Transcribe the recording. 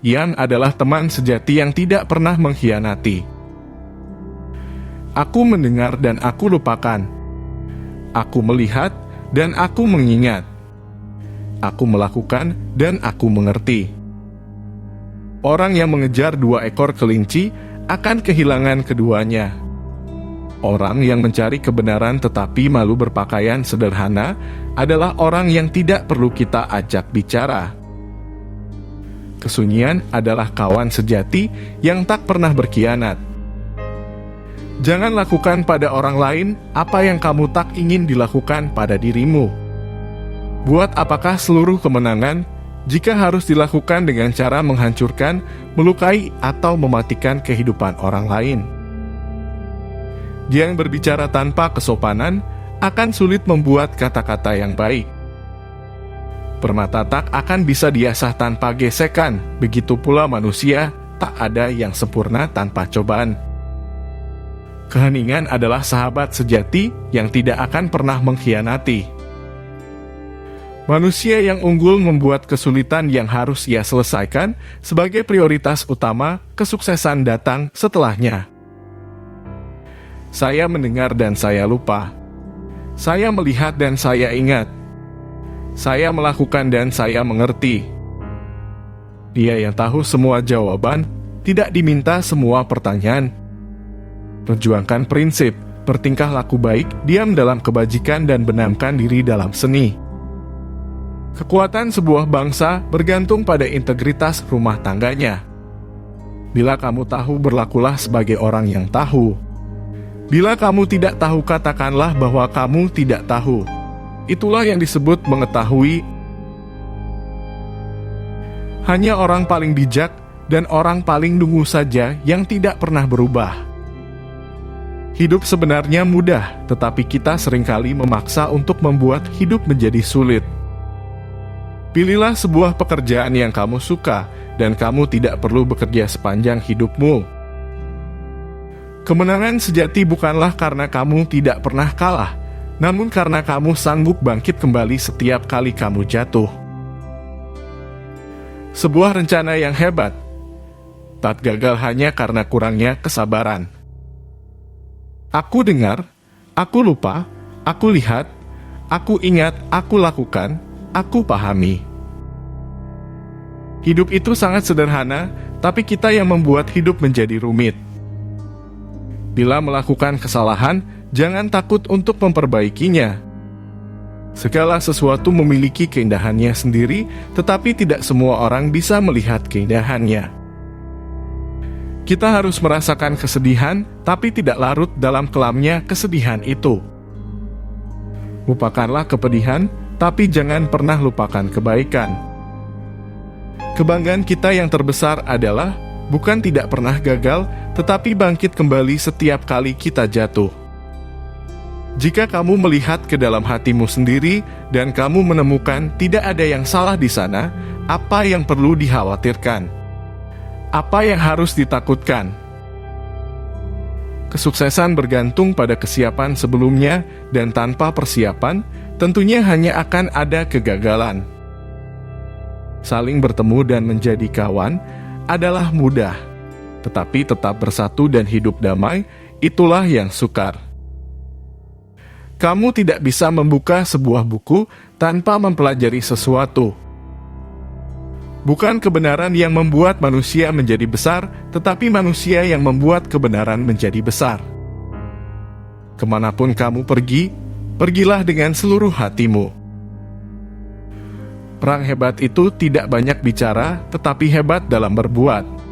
Ian adalah teman sejati yang tidak pernah mengkhianati. Aku mendengar dan aku lupakan. Aku melihat dan aku mengingat. Aku melakukan dan aku mengerti. Orang yang mengejar 2 ekor kelinci akan kehilangan keduanya. Orang yang mencari kebenaran tetapi malu berpakaian sederhana adalah orang yang tidak perlu kita ajak bicara. Kesunyian adalah kawan sejati yang tak pernah berkhianat. Jangan lakukan pada orang lain apa yang kamu tak ingin dilakukan pada dirimu. Buat apakah seluruh kemenangan jika harus dilakukan dengan cara menghancurkan, melukai, atau mematikan kehidupan orang lain? Yang berbicara tanpa kesopanan akan sulit membuat kata-kata yang baik. Permata tak akan bisa diasah tanpa gesekan, begitu pula manusia tak ada yang sempurna tanpa cobaan. Keheningan adalah sahabat sejati yang tidak akan pernah mengkhianati. Manusia yang unggul membuat kesulitan yang harus ia selesaikan sebagai prioritas utama, kesuksesan datang setelahnya. Saya mendengar dan saya lupa. Saya melihat dan saya ingat. Saya melakukan dan saya mengerti. Dia yang tahu semua jawaban, tidak diminta semua pertanyaan. Perjuangkan prinsip, bertingkah laku baik, diam dalam kebajikan dan benamkan diri dalam seni. Kekuatan sebuah bangsa bergantung pada integritas rumah tangganya. Bila kamu tahu, berlakulah sebagai orang yang tahu. Bila kamu tidak tahu, katakanlah bahwa kamu tidak tahu. Itulah yang disebut mengetahui. Hanya orang paling bijak dan orang paling dungu saja yang tidak pernah berubah. Hidup sebenarnya mudah, tetapi kita seringkali memaksa untuk membuat hidup menjadi sulit. Pilihlah sebuah pekerjaan yang kamu suka, dan kamu tidak perlu bekerja sepanjang hidupmu. Kemenangan sejati bukanlah karena kamu tidak pernah kalah, namun karena kamu sanggup bangkit kembali setiap kali kamu jatuh. Sebuah rencana yang hebat tak gagal hanya karena kurangnya kesabaran. Aku dengar, aku lupa, aku lihat, aku ingat, aku lakukan, aku pahami. Hidup itu sangat sederhana, tapi kita yang membuat hidup menjadi rumit. Bila melakukan kesalahan, jangan takut untuk memperbaikinya. Segala sesuatu memiliki keindahannya sendiri, tetapi tidak semua orang bisa melihat keindahannya. Kita harus merasakan kesedihan, tapi tidak larut dalam kelamnya kesedihan itu. Lupakanlah kepedihan, tapi jangan pernah lupakan kebaikan. Kebanggaan kita yang terbesar adalah bukan tidak pernah gagal, tetapi bangkit kembali setiap kali kita jatuh. Jika kamu melihat ke dalam hatimu sendiri dan kamu menemukan tidak ada yang salah di sana, apa yang perlu dikhawatirkan? Apa yang harus ditakutkan? Kesuksesan bergantung pada kesiapan sebelumnya, dan tanpa persiapan, tentunya hanya akan ada kegagalan. Saling bertemu dan menjadi kawan adalah mudah, tetapi tetap bersatu dan hidup damai, itulah yang sukar. Kamu tidak bisa membuka sebuah buku tanpa mempelajari sesuatu. Bukan kebenaran yang membuat manusia menjadi besar, tetapi manusia yang membuat kebenaran menjadi besar. Kemanapun kamu pergi, pergilah dengan seluruh hatimu. Orang hebat itu tidak banyak bicara, tetapi hebat dalam berbuat.